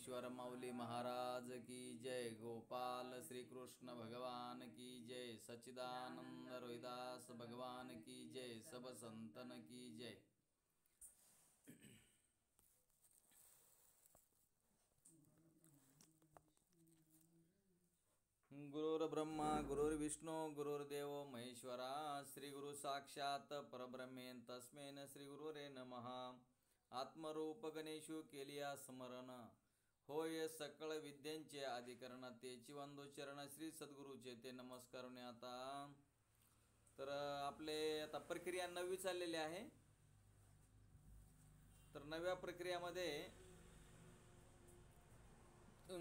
ज्ञानेश्वर माऊली महाराज की जय। गोपाल श्री कृष्ण भगवान की जय। सच्चिदानंद रोहिदास भगवान की जय। सब संतन की जय। गुरुर्ब्रह्मा गुरुर्विष्णू गुरुर्देव महेश्वरा। श्री गुरु साक्षात परब्रह्मेन तस्मेन श्री गुरुरे नमः। आत्मरूप गणेशू केलिया स्मरण, होय सकळ विद्यांचे अधिकरण। तेची वंदो चरण श्री सद्गुरूचे ते नमस्कारून आता तर आपले आता प्रक्रिया 9वी चाललेली आहे। तर 9व्या प्रक्रियामध्ये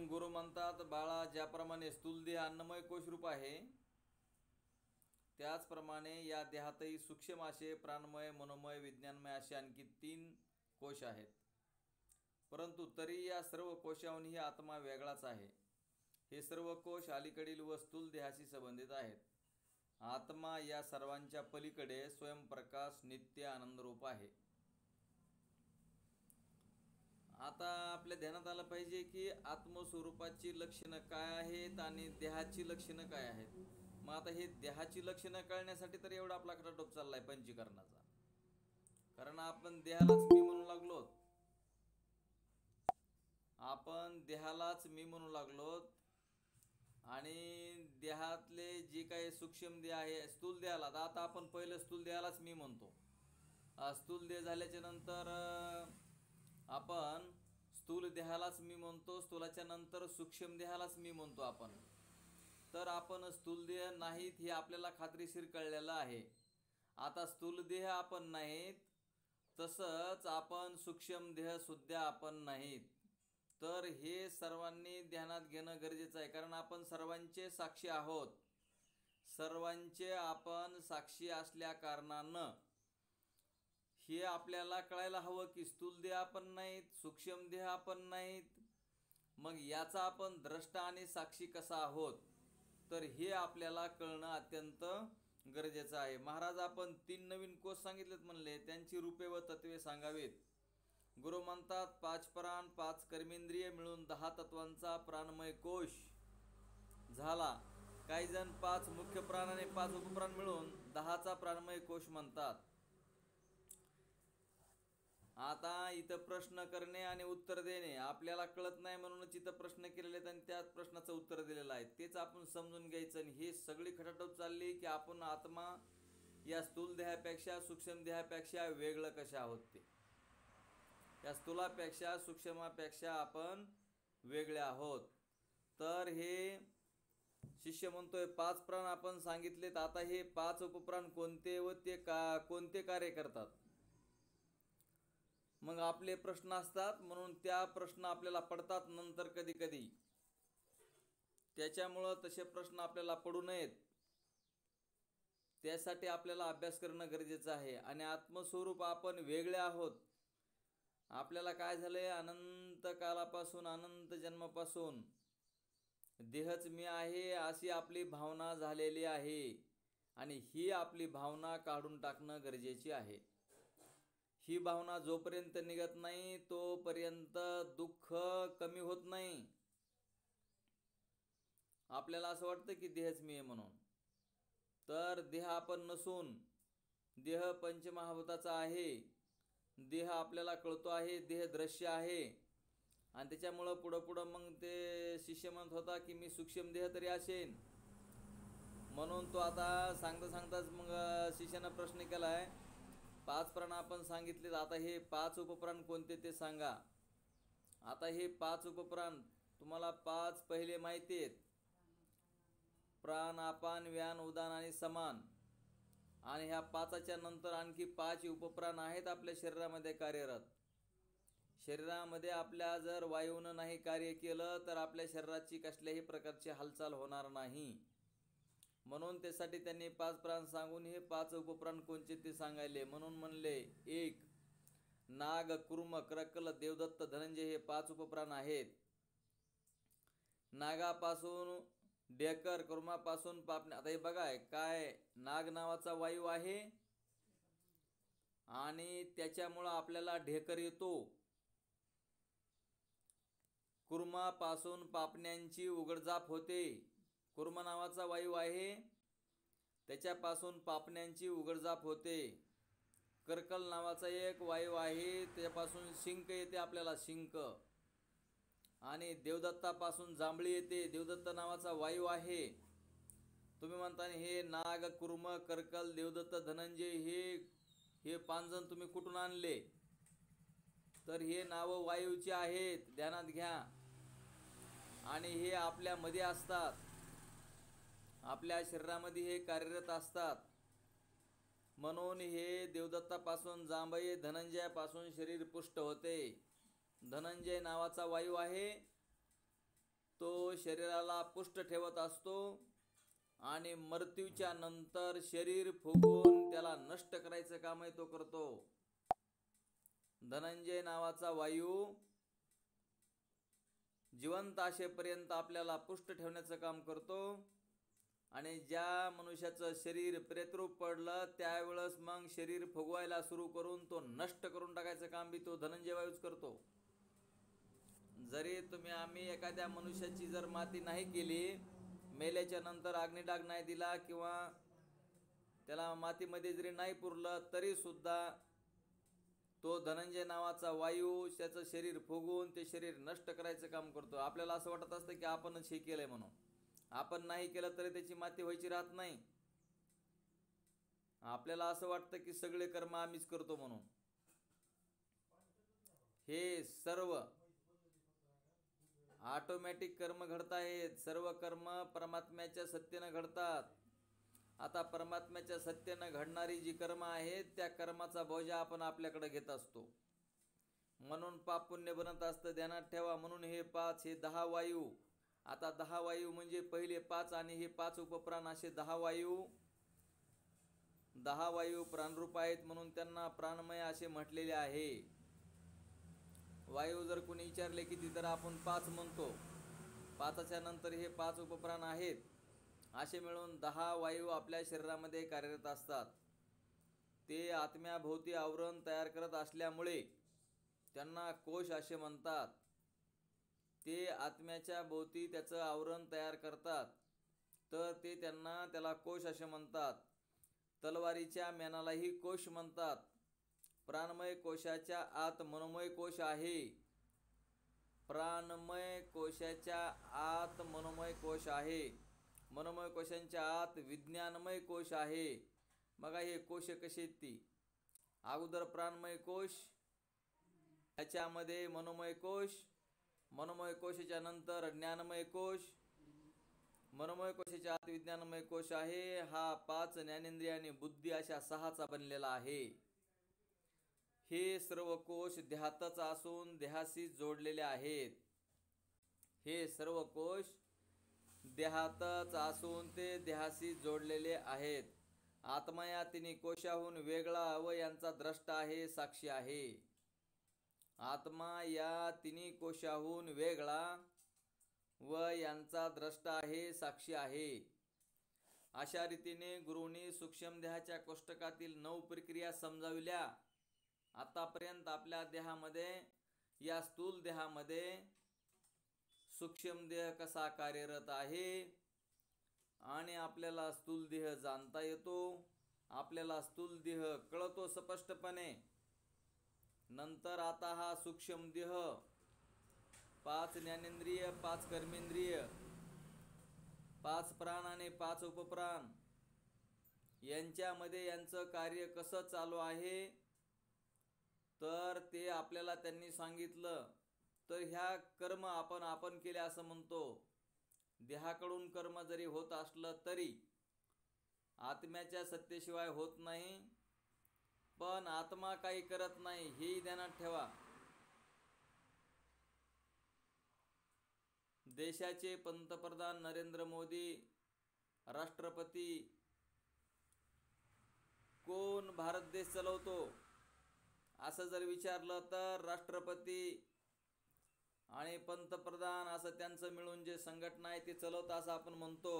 गुरु म्हणतात, बाळा ज्याप्रमाणे स्थूल देह अन्नमय कोशरूप आहे, त्याचप्रमाणे या देहातही सूक्ष्म असे प्राणमय मनोमय विज्ञानमय असे आणखी 3 कोश आहेत। परंतु तरी या सर्व कोशाहूनही आत्मा वेगळाच आहे। हे सर्व कोश अलीकडील व स्थूल देहाशी संबंधित आहेत। आत्मा या सर्वांच्या पलीकडे स्वयंप्रकाश नित्य आनंदरूप आहे। आता आपल्या ध्यानात आलं पाहिजे की आत्मस्वरूपाची लक्षणं काय आहेत आणि देहाची लक्षणं काय आहेत। मग आता हे देहाची लक्षणं कळण्यासाठी तर एवढा आपला खटाटोप चाललाय पंचीकरणाचा। कारण आपण देहालाच मी म्हणू लागलो, आणि देहातले जे काही सूक्ष्म देह आहे स्थूल देहाला, आता आपण पहिलं स्थूल देहालाच मी म्हणतो। स्थूल देह झाल्याच्या नंतर आपण स्थूल देहालाच मी म्हणतो, स्थूलाच्या नंतर सूक्ष्म देहालाच मी म्हणतो आपण। तर आपण स्थूल देह नाहीत हे आपल्याला खात्रीशीर कळलेलं आहे। आता स्थूल देह आपण नाहीत, तसंच आपण सूक्ष्म देह सुद्धा आपण नाहीत। तर हे सर्वांनी ध्यानात घेणं गरजेचं आहे, कारण आपण सर्वांचे साक्षी आहोत। सर्वांचे आपण साक्षी असल्या कारणानं हे आपल्याला कळायला हवं की स्थूल देह आपण नाहीत, सूक्ष्म देह आपण नाहीत। मग याचा आपण द्रष्टा आणि साक्षी कसा आहोत, तर हे आपल्याला कळणं अत्यंत गरजेचं आहे। महाराज आपण 3 नवीन कोश सांगितलेत म्हणले, त्यांची रूपे व तत्वे सांगावेत। गुरु म्हणतात 5 प्राण 5 कर्मेंद्रिय मिळून 10 तत्वांचा प्राणमय कोश झाला। काही जण 5 मुख्य प्राण आणि 5 उपप्राण मिळून 10चा प्राणमय कोश म्हणतात। आता इथं प्रश्न करणे आणि उत्तर देणे आपल्याला कळत नाही, म्हणूनच इथं प्रश्न केलेले आहेत आणि त्याच प्रश्नाचं उत्तर दिलेलं आहे। तेच आपण समजून घ्यायचं। आणि हे सगळी खटाटोप चालली की आपण आत्मा या स्थूल देहापेक्षा सूक्ष्म देहापेक्षा वेगळं कशा आहोत ते। या स्थूलापेक्षा सूक्ष्मापेक्षा आपण वेगळे आहोत। तर हे शिष्य म्हणतोय 5 प्राण आपण सांगितलेत, आता हे 5 उपप्राण कोणते व ते कोणते कार्य करतात। मग आपले प्रश्न असतात, म्हणून त्या प्रश्न आपल्याला पडतात नंतर कधी कधी। त्याच्यामुळं तसे प्रश्न आपल्याला पडू नयेत, त्यासाठी आपल्याला अभ्यास करणं गरजेचं आहे। आणि आत्मस्वरूप आपण वेगळे आहोत। आपल्याला काय झालंय, अनंत कालापासून अनंत जन्मापासून देहच मी आहे अशी आपली भावना झालेली आहे। आणि ही आपली भावना काढून टाकणं गरजेची आहे। ही भावना जोपर्यंत निघत नाही तोपर्यंत दुःख कमी होत नाही। आपल्याला असं वाटतं की देहच मी आहे म्हणून, तर देह आपण नसून देह पंचमहाभूताचा आहे। देह आपल्याला कळतो आहे, देह दृश्य आहे। आणि त्याच्यामुळं पुढं मग ते शिष्य म्हणत होता की मी सूक्ष्म देह तरी असेन, म्हणून तो आता सांगताच मग शिष्यानं प्रश्न केलाय 5 प्राण आपण सांगितलेत, आता हे 5 उपप्राण कोणते ते सांगा। आता हे 5 उपप्राण तुम्हाला 5 पहिले माहिती आहेत, प्राण अपान व्यान उदान आणि समान। आणि ह्या 5च्या नंतर आणखी 5 उपप्राण आहेत आपल्या शरीरामध्ये कार्यरत। शरीरामध्ये आपल्या जर वायूनं नाही कार्य केलं तर आपल्या शरीराची कसल्याही प्रकारची हालचाल होणार नाही। म्हणून त्यासाठी त्यांनी 5 प्राण सांगून हे 5 उपप्राण कोणते ते सांगायले। म्हणून म्हणले 1 नाग कुर्म क्रकल देवदत्त धनंजय हे 5 उपप्राण आहेत। नागापासून डेकर, कुर्मापासून पापणे। आता हे बघा काय, नाग नावाचा वायू आहे आणि त्याच्यामुळं आपल्याला ढेकर येतो। कुर्मापासून पापण्यांची उघडझाप होते. कुर्म नावाचा वायू आहे, त्याच्यापासून पापण्यांची उघडझाप होते. कर्कल नावाचा एक वायू आहे, त्याच्यापासून शिंक येते आपल्याला, शिंक. आणि देवदत्तापासून जांभळी येते, देवदत्त नावाचा वायू आहे. तुम्ही म्हणता हे नाग, कुर्म, कर्कल, देवदत्त, धनंजय हे 5 जण तुम्ही कुठून आणले? तर हे नावं वायूची आहेत, ध्यानात घ्या. आणि हे आपल्यामध्ये असतात, आपल्या शरीरामध्ये हे कार्यरत असतात. म्हणून हे देवदत्तापासून जांभई, धनंजयापासून शरीर पुष्ट होते. धनंजय नावाचा वायू आहे, तो शरीराला पुष्ट ठेवत असतो आणि मृत्यूच्या नंतर शरीर फुगवून त्याला नष्ट करायचं काम तो करतो. धनंजय नावाचा वायू जिवंत आशेपर्यंत आपल्याला पुष्ट ठेवण्याचं काम करतो. आणि ज्या मनुष्याचं शरीर प्रेतरूप पडलं त्यावेळेस मग शरीर फुगवायला सुरू करून तो नष्ट करून टाकायचं काम बी तो धनंजय वायूच करतो. जरी आम्ही एखाद्या मनुष्याची जर माती नाही केली, मेल्याच्या नंतर अग्निडाग नाही दिला किंवा त्याला मातीमध्ये जरी नाही पुरलं, तरी सुद्धा तो धनंजय नावाचा वायू त्याचं शरीर फुगवून ते शरीर नष्ट करायचं काम करतो. आपल्याला असं वाटत असतं की आपणच हे केलंय म्हणून. आपण नाही केलं तरी त्याची माती व्हायची राहत नाही. आपल्याला असं वाटतं की सगळे कर्म आम्हीच करतो म्हणून. हे सर्व ऑटोमॅटिक कर्म घडत आहेत. सर्व कर्म परमात्म्याच्या सत्तेनं घडतात. आता परमात्म्याच्या सत्तेनं घडणारी जी कर्म आहेत त्या कर्माचा बोजा आपण आपल्याकडे घेत असतो. म्हणून पाप पुण्य बनत असतं, ध्यानात ठेवा. म्हणून हे 5, हे 10 वायू. आता 10 वायू म्हणजे पहिले 5 आणि हे 5 उपप्राण, असे 10 वायू. 10 वायू प्राणरूप आहेत म्हणून त्यांना प्राणमय असे म्हटलेले आहे. वायू जर कोणी विचारले किती, तर आपण 5 म्हणतो. 5च्या नंतर हे 5 उपप्राण आहेत. असे मिळून 10 वायू आपल्या शरीरामध्ये कार्यरत असतात. ते आत्म्याभोवती आवरण तयार करत असल्यामुळे त्यांना कोश असे म्हणतात. ते आत्म्याच्या भोवती त्याचं आवरण तयार करतात, तर ते त्याला कोश असे म्हणतात. तलवारीच्या मेणालाही कोश म्हणतात. प्राणमय कोशाच्या आत मनोमय कोश आहे. प्राणमय कोशाच्या आत मनोमय कोश आहे. मनोमय कोशांच्या आत विज्ञानमय कोश आहे. बघा हे कोश कसे आहेत ती. अगोदर प्राणमय कोश, त्याच्यामध्ये मनोमय कोश, मनोमय कोशाच्या नंतर ज्ञानमय कोश, मनोमय कोशाच्या आत विज्ञानमय कोश आहे. हा 5 ज्ञानेंद्रिय आणि बुद्धी अशा 6चा बनलेला आहे. हे सर्व कोश देहातच असून देहाशी जोडलेले आहेत. हे सर्व कोश देहातच असून ते देहाशी जोडलेले आहेत. आत्मा या तिन्ही कोशाहून वेगळा व यांचा द्रष्टा आहे, साक्षी आहे. आत्मा या तिन्ही कोशाहून वेगळा व यांचा द्रष्टा आहे, साक्षी आहे. अशा रीतीने गुरुनी सूक्ष्म देहाच्या कोष्टकातील 9 प्रक्रिया समजाविल्या. आतापर्यंत आपल्या देहामध्ये, या स्थूल देहामध्ये सूक्ष्म देह कसा कार्यरत आहे आणि आपल्याला स्थूल देह जाणता येतो, आपल्याला स्थूल देह कळतो स्पष्टपणे. नंतर आता हा सूक्ष्म देह 5 ज्ञानेंद्रिय, 5 कर्मेंद्रिय, 5 प्राण आणि 5 उपप्राण यांच्यामध्ये यांचं कार्य कसं चालू आहे तर ते आपल्याला त्यांनी सांगितलं. तर ह्या कर्म आपण केले असं म्हणतो. देहाकडून कर्म जरी होत असलं तरी आत्म्याच्या सत्तेशिवाय होत नाही. पण आत्मा काही करत नाही, हेही ध्यानात ठेवा. देशाचे पंतप्रधान नरेंद्र मोदी, राष्ट्रपती, कोण भारत देश चालवतो असं जर विचारलं तर राष्ट्रपती आणि पंतप्रधान असं त्यांचं मिळून जे संघटना आहे ते चालवतं असं आपण म्हणतो.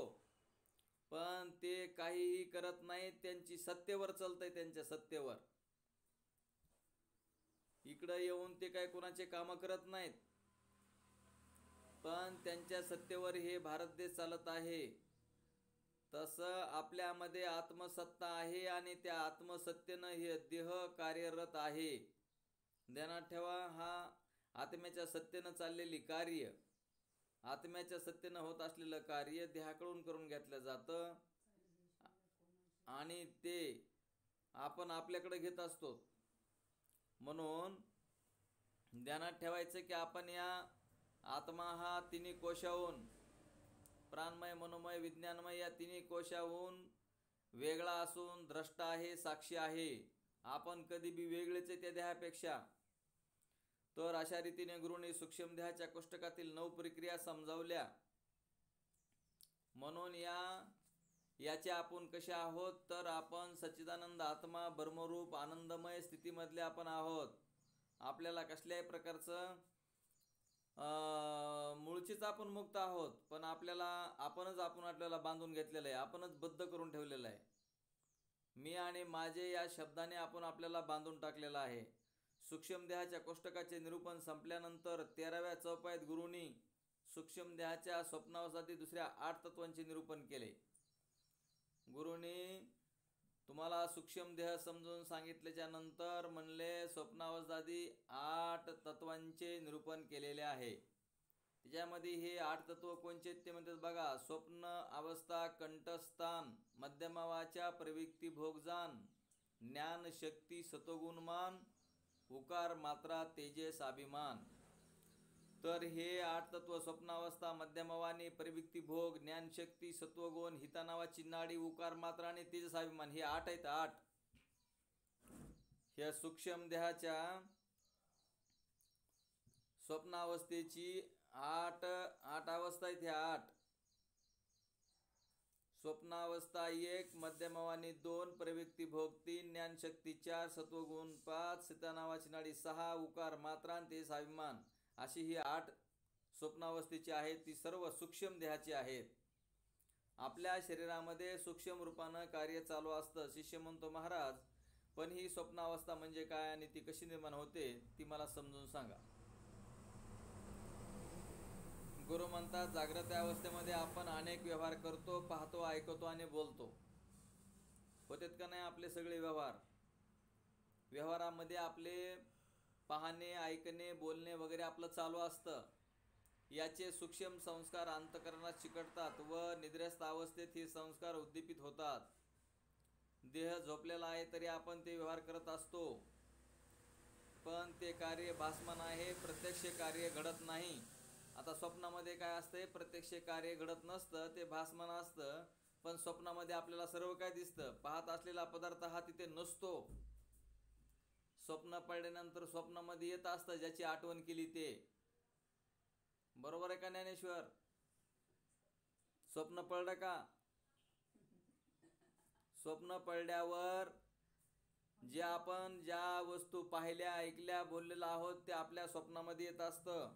पण ते काहीही करत नाहीत, त्यांची सत्तेवर चालतंय, त्यांच्या सत्तेवर. इकडं येऊन ते काय कोणाचे कामं करत नाहीत. पण त्यांच्या सत्तेवर हे भारत देश चालत आहे. तसं आपल्यामध्ये आत्मसत्ता आहे आणि त्या आत्मसत्तेनं हे देह कार्यरत आहे. ध्यानात ठेवा, हा आत्म्याच्या सत्तेनं चाललेली कार्य, आत्म्याच्या सत्तेनं होत असलेलं कार्य देहाकडून करून घेतलं जातं आणि ते आपण आपल्याकडे घेत असतो. म्हणून ध्यानात ठेवायचं की आपण या आत्मा हा तिन्ही कोशाहून, प्राणमय, मनोमय, विज्ञानमय या तिन्ही कोशाहून वेगळा असून द्रष्टा आहे, साक्षी आहे. आपण कधी बी वेगळेच आहे त्या देहापेक्षा. तर अशा रीतीने गुरुने सूक्ष्म देहाच्या कोष्टकातील 9 प्रक्रिया समजावल्या. म्हणून याचे आपण कसे आहोत, तर आपण सच्चिदानंद आत्मा, ब्रह्मरूप, आनंदमय स्थितीमधले आपण आहोत. आपल्याला कसल्याही प्रकारचं मूळचीच आपण मुक्त आहोत, पण आपल्याला बांधून घेतलेलं आहे, आपणच बद्ध करून ठेवलेलं आहे. मी आणि माझे या शब्दाने आपण आपल्याला बांधून टाकलेलं आहे. सूक्ष्म देहाच्या कोष्टकाचे निरूपण संपल्यानंतर 13व्या चौपायात गुरुंनी सूक्ष्म देहाच्या स्वप्नावस्थातील दुसऱ्या 8 तत्वांचे निरूपण केले. गुरुंनी तुम्हाला सूक्ष्म देह समजून सांगितल्याच्या नंतर म्हणले स्वप्नावस्थादी 8 तत्वांचे निरूपण केलेले आहे. त्याच्यामध्ये हे 8 तत्व कोणचे ते म्हणतात बघा. स्वप्न अवस्था, कंठस्थान, मध्यमावाच्या प्रवृत्ती भोगजान, ज्ञान शक्ती सत्वगुणमान, उकार मात्रा तेजस अभिमान. तर हे 8 तत्व स्वप्नावस्था, मध्यमवाणी, प्रवृत्ती भोग, ज्ञानशक्ती, सत्वगुण, हिता नावाची नाडी, उकार मात्रा आणि तेजस अभिमान, हे 8 आहेत. 8 ह्या सूक्ष्म देहाच्या स्वप्नावस्थेची 8 अवस्था आहेत. ह्या 8 स्वप्नावस्था 1, मध्यमवाणी 2, प्रवृत्ती भोग 3, ज्ञानशक्ती 4, सत्वगुण 5, सीता नावाची नाडी 6, उकार मात्रा आणि तेजस अभिमान, अशी ही 8 स्वप्नावस्थेची आहेत. ती सर्व सूक्ष्म देहाची आहेत. आपल्या शरीरामध्ये सूक्ष्म रूपानं कार्य चालू असतं. शिष्य म्हणतो, महाराज पण ही स्वप्नावस्था म्हणजे काय आणि ती कशी निर्माण होते ती मला समजून सांगा. गुरु म्हणतात, जागृत अवस्थेमध्ये आपण अनेक व्यवहार करतो, पाहतो, ऐकतो आणि बोलतो. होतेत का नाही आपले सगळे व्यवहारामध्ये आपले पाहणे, ऐकणे, बोलणे वगैरे आपलं चालू असतं. याचे सूक्ष्म संस्कार अंतःकरणात चिकटतात व निद्रस्थ अवस्थेत हे संस्कार उद्दीपित होतात. देह झोपलेला आहे तरी आपण ते व्यवहार करत असतो, पण ते कार्य भासमान आहे, प्रत्यक्ष कार्य घडत नाही. आता स्वप्नामध्ये काय असतंय, प्रत्यक्ष कार्य घडत नसतं, ते भासमान असतं. पण स्वप्नामध्ये आपल्याला सर्व काय दिसतं, पाहत असलेला पदार्थ हा तिथे नसतो. स्वप्न पडल्यानंतर स्वप्नामध्ये येत असतं ज्याची आठवण केली ते. बरोबर आहे का ज्ञानेश्वर? स्वप्न पडलं का? स्वप्न पडल्यावर जे आपण ज्या वस्तू पाहिल्या, ऐकल्या, बोललेला आहोत ते आपल्या स्वप्नामध्ये येत असतं.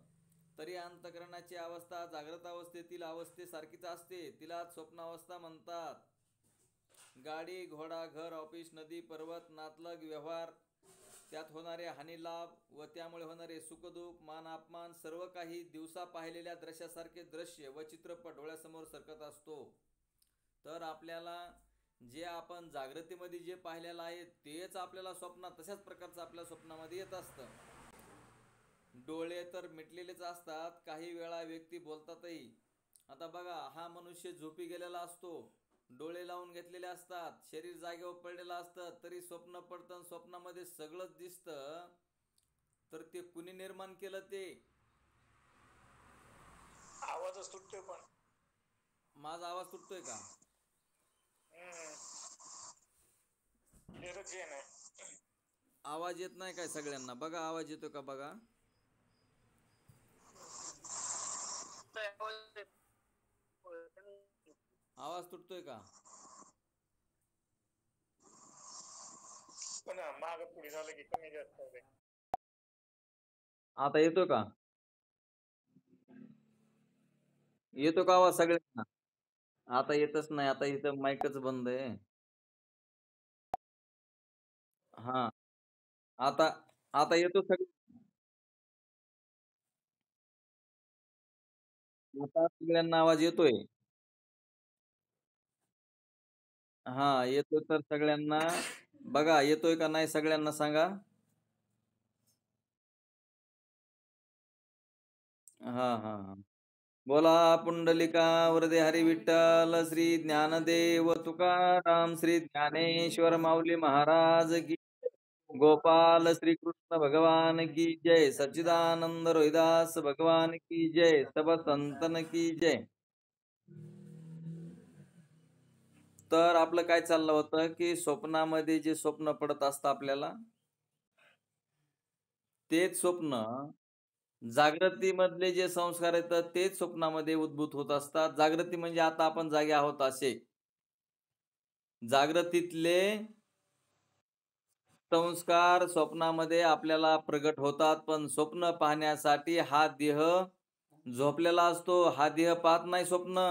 तरी अंतःकरणाची अवस्था जागृत अवस्थेतील अवस्थेसारखीच असते, तिला स्वप्नावस्था म्हणतात. गाडी, घोडा, घर, ऑफिस, नदी, पर्वत, नातलग, व्यवहार, त्यात होणारे हानीलाभ व त्यामुळे होणारे सुखदुःख, मान अपमान, सर्व काही दिवसा पाहिलेल्या दृश्यासारखे दृश्य व चित्रपट डोळ्यासमोर सरकत असतो. तर आपल्याला जे आपण जागृतीमध्ये जे पाहिलेलं आहे तेच आपल्याला स्वप्नात तशाच प्रकारचं आपल्या स्वप्नामध्ये येत असतं. डोळे तर मिटलेलेच असतात, काही वेळा व्यक्ती बोलतातही. आता बघा, हा मनुष्य झोपी गेलेला असतो, डोळे लावून घेतलेले असतात, शरीर जागेवर पडलेलं असतं, तरी स्वप्न पडतं, स्वप्नामध्ये सगळंच दिसतं. तर ते कुणी निर्माण केलं ते? आवाजच तुटतोय. पण माझा आवाज तुटतोय का? क्लिअरच आहे ना. आवाज येत नाही काय सगळ्यांना? बघा आवाज येतो का बघा. आवाज तुटतोय का? पण माग पुढे झालं की कमी जास्त होते. आता येतो का? येतो का आवाज सगळ्यांना? आता येतच नाही. आता इथं माईकच बंद आहे. हा, आता आता येतो सगळं. आता सगळ्यांना आवाज येतोय? हां, येतोय तर सगळ्यांना बघा येतोय का नाही सगळ्यांना सांगा? हां, हां, हां. बोला पुंडलिका वरदे हरी विठ्ठल श्री ज्ञानदेव तुकाराम श्री ज्ञानेश्वर माऊली महाराज की गोपाल श्री कृष्ण भगवान की जय सच्चिदानंद रोहिदास भगवान की जय सब संतन की जय. तर आपलं काय चाललं होतं की स्वप्नामध्ये जे स्वप्न पडत असतं आपल्याला तेच स्वप्न जागृतीमधले जे संस्कार येतात तेच स्वप्नामध्ये उद्भूत होत असतात. जागृती म्हणजे आता आपण जागे आहोत असे. जागृतीतले संस्कार स्वप्नामध्ये आपल्याला प्रगट होतात, पण स्वप्न पाहण्यासाठी हा देह झोपलेला असतो. हा देह पाहत नाही स्वप्न.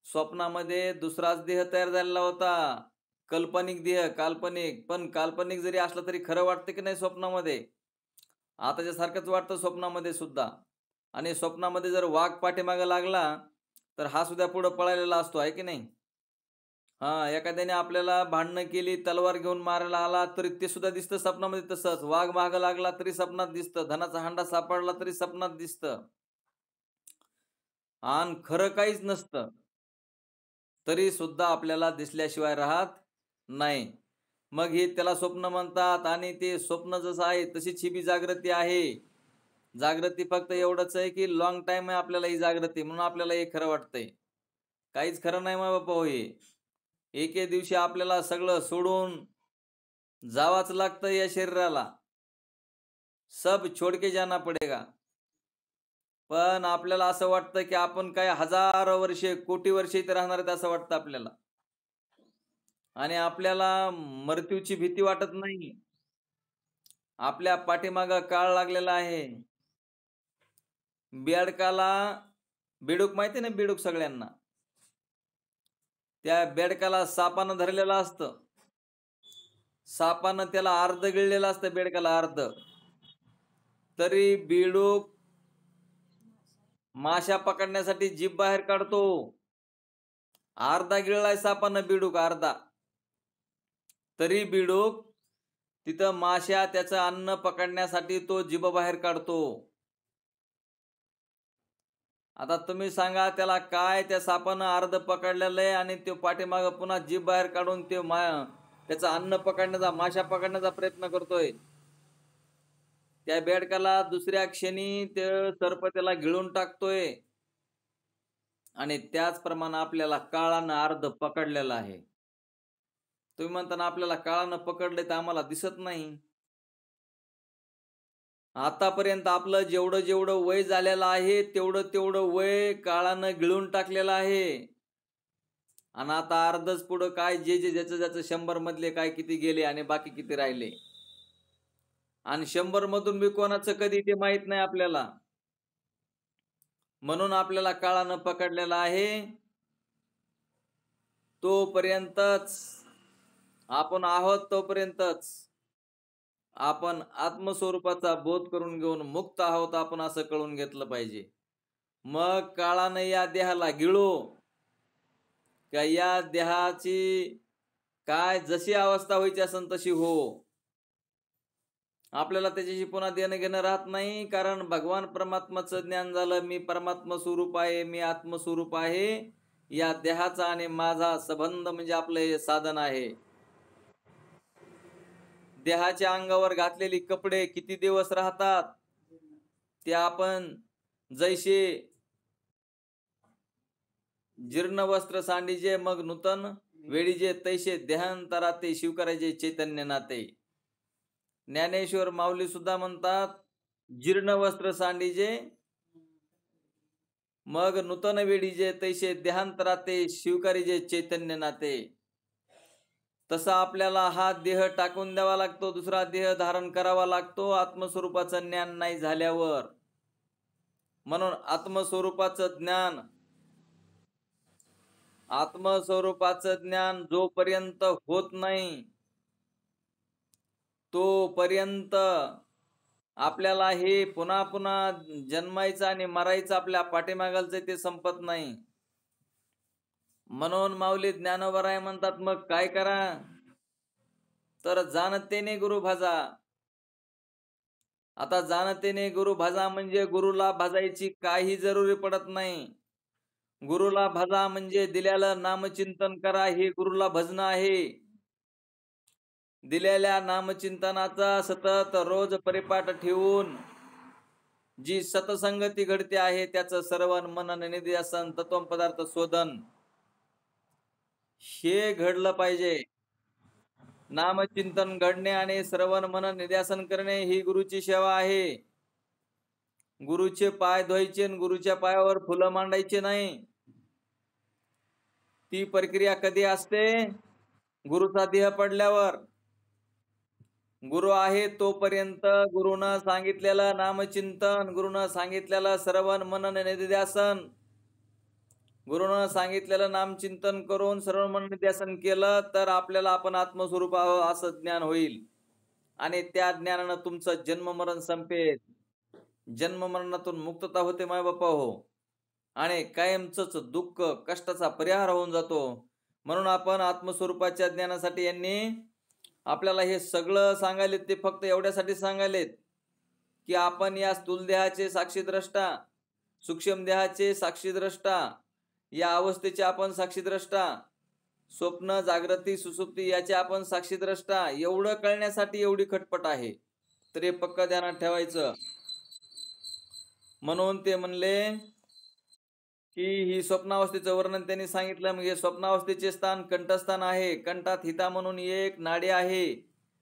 स्वप्नामध्ये दुसराच देह तयार झालेला होता. काल्पनिक देह, काल्पनिक. पण काल्पनिक जरी असला तरी खरं वाटतं की नाही स्वप्नामध्ये? आताच्या सारखंच वाटतं स्वप्नामध्ये सुद्धा. आणि स्वप्नामध्ये जर वाघ पाठीमागे लागला, तर हा सुद्धा पुढं पळालेला असतो, आहे की नाही? हां, एखाद्याने आपल्याला भांडणं केली, तलवार घेऊन मारायला आला, तरी ते सुद्धा दिसतं स्वप्नामध्ये तसंच. वाघ मागं लागला तरी स्वप्नात दिसतं. धनाचा हांडा सापडला तरी स्वप्नात दिसतं. आणि खरं काहीच नसतं. तरी सुद्धा आपल्याला दिसल्याशिवाय राहत नाही. मग हे त्याला स्वप्न म्हणतात आणि ते स्वप्न जसं आहे तशीच ही बी जागृती आहे. जागृती फक्त एवढंच आहे की लाँग टाईम आहे आपल्याला ही जागृती म्हणून आपल्याला हे खरं वाटतंय. काहीच खरं नाही बाबा हो हे. एके दिवशी आपल्याला सगळं सोडून जावंच लागतं या शरीराला. सब छोड़ के जाना पडेगा. पण आपल्याला असं वाटतं की आपण काय हजारो वर्षे, कोटी वर्षे इथे राहणार आहेत असं वाटतं आपल्याला. आणि आपल्याला मृत्यूची भीती वाटत नाही. आपल्या पाठीमागं काळ लागलेला आहे. बेडकाला बेडूक माहिती ना बेडूक सगळ्यांना. त्या बेडकाला सापानं धरलेलं असतं. सापानं त्याला अर्ध गिळलेलं असतं बेडकाला अर्ध. तरी बेडूक माशा पकडण्यासाठी जीभ बाहेर काढतो. अर्धा गिळलाय सापानं बेडूक अर्धा. तरी बेडूक तिथं माशा त्याचं अन्न पकडण्यासाठी तो जीभ बाहेर काढतो. आता तुम्ही सांगा त्याला काय त्या सापानं अर्ध पकडलेलं आहे आणि तो पाठीमागं पुन्हा जीभ बाहेर काढून ते त्याचं अन्न पकडण्याचा, माशा पकडण्याचा प्रयत्न करतोय. त्या बेडकाला दुसऱ्या क्षणी ते सर्प त्याला गिळून टाकतोय. आणि त्याचप्रमाणे आपल्याला काळानं अर्ध पकडलेलं आहे. तुम्ही म्हणता ना आपल्याला काळानं पकडले तर आम्हाला दिसत नाही. आतापर्यंत आपलं जेवढं जेवढं वय झालेलं आहे तेवढं तेवढं वय काळानं गिळून टाकलेलं आहे. आणि आता अर्धच पुढं काय जे ज्याचं 100 मधले काय किती गेले आणि बाकी किती राहिले. आणि 100 मधून बी कोणाचं कधी ते माहित नाही आपल्याला. म्हणून आपल्याला काळानं पकडलेला आहे. तोपर्यंतच आपण आहोत तोपर्यंतच आपण आत्मस्वरूपाचा बोध करून घेऊन मुक्त आहोत आपण असं कळून घेतलं पाहिजे. मग काळानं या देहाला गिळो का या देहाची काय जशी अवस्था व्हायची असेल तशी हो. आपल्याला त्याच्याशी पुन्हा देणं घेणं राहत नाही. कारण भगवान परमात्माचं ज्ञान झालं. मी परमात्मा स्वरूप आहे, मी आत्मस्वरूप आहे. या देहाचा आणि माझा संबंध म्हणजे आपलं हे साधन आहे. देहाच्या अंगावर घातलेली कपडे किती दिवस राहतात ते आपण जैसे जीर्ण वस्त्र सांडीजे मग नूतन वेळीजे तैसे देहांतरा ते शिवकराचे चैतन्य नाते. ज्ञानेश्वर माऊली सुद्धा म्हणतात जीर्ण वस्त्र सांडीजे मग नूतन वेळीजे तैसे देहांतरा ते शिवकरीजे चैतन्य नाते. तसा आपल्याला हा देह टाकून द्यावा लागतो, दुसरा देह धारण करावा लागतो आत्मस्वरूपाचं ज्ञान नाही झाल्यावर. म्हणून आत्मस्वरूपाचं ज्ञान जोपर्यंत होत नाही तोपर्यंत आपल्याला हे पुन्हा पुन्हा जन्मायचं आणि मरायचं आपल्या पाठीमागालचं ते संपत नाही. म्हणून माऊली ज्ञानोबराय म्हणतात मग काय करा, तर जाणतेने गुरु भजा. आता जाणतेने गुरु भजा म्हणजे गुरुला भजायची काही जरुरी पडत नाही. गुरुला भजा म्हणजे दिलेलं नामचिंतन करा, हे गुरुला भजन आहे. दिलेल्या नामचिंतनाचा सतत रोज परिपाठ ठेवून जी सतसंगती घडते आहे त्याचं श्रवण मनन निध्यासन तत्व पदार्थ शोधन हे घडलं पाहिजे. नामचिंतन घडणे आणि श्रवण मनन निध्यासन करणे ही गुरुची सेवा आहे. गुरुचे पाय धुवायचे आणि गुरुच्या पायावर फुलं मांडायचे नाही. ती प्रक्रिया कधी असते? गुरुचा देह पडल्यावर. गुरु आहे तोपर्यंत गुरुनं सांगितलेलं नामचिंतन, गुरुनं सांगितलेलं श्रवण मनन निध्यासन, गुरुनं सांगितलेलं नामचिंतन करून श्रवण मनन निध्यासन केलं तर आपल्याला आपण आत्मस्वरूप आहोत असं ज्ञान होईल. आणि त्या ज्ञानानं तुमचं जन्ममरण संपेल. जन्ममरणातून मुक्तता होते माय बापा हो. आणि कायमच दुःख कष्टाचा परिहार होऊन जातो. म्हणून आपण आत्मस्वरूपाच्या ज्ञानासाठी यांनी आपल्याला हे सगळं सांगायलेत. ते फक्त एवढ्यासाठी सांगायलेत की आपण या स्थूल देहाचे साक्षीद्रष्टा, सूक्ष्म देहाचे साक्षीद्रष्टा, या अवस्थेचे आपण साक्षीद्रष्टा, स्वप्न जागृती सुसुप्ती याचे आपण साक्षीद्रष्टा. एवढं कळण्यासाठी एवढी खटपट आहे. तर हे पक्क ध्यानात ठेवायचं. म्हणून ते म्हणले की ही स्वप्नावस्थेचं वर्णन त्यांनी सांगितलं. मग हे स्वप्नावस्थेचे स्थान कंठस्थान आहे. कंठात हिता म्हणून एक नाडी आहे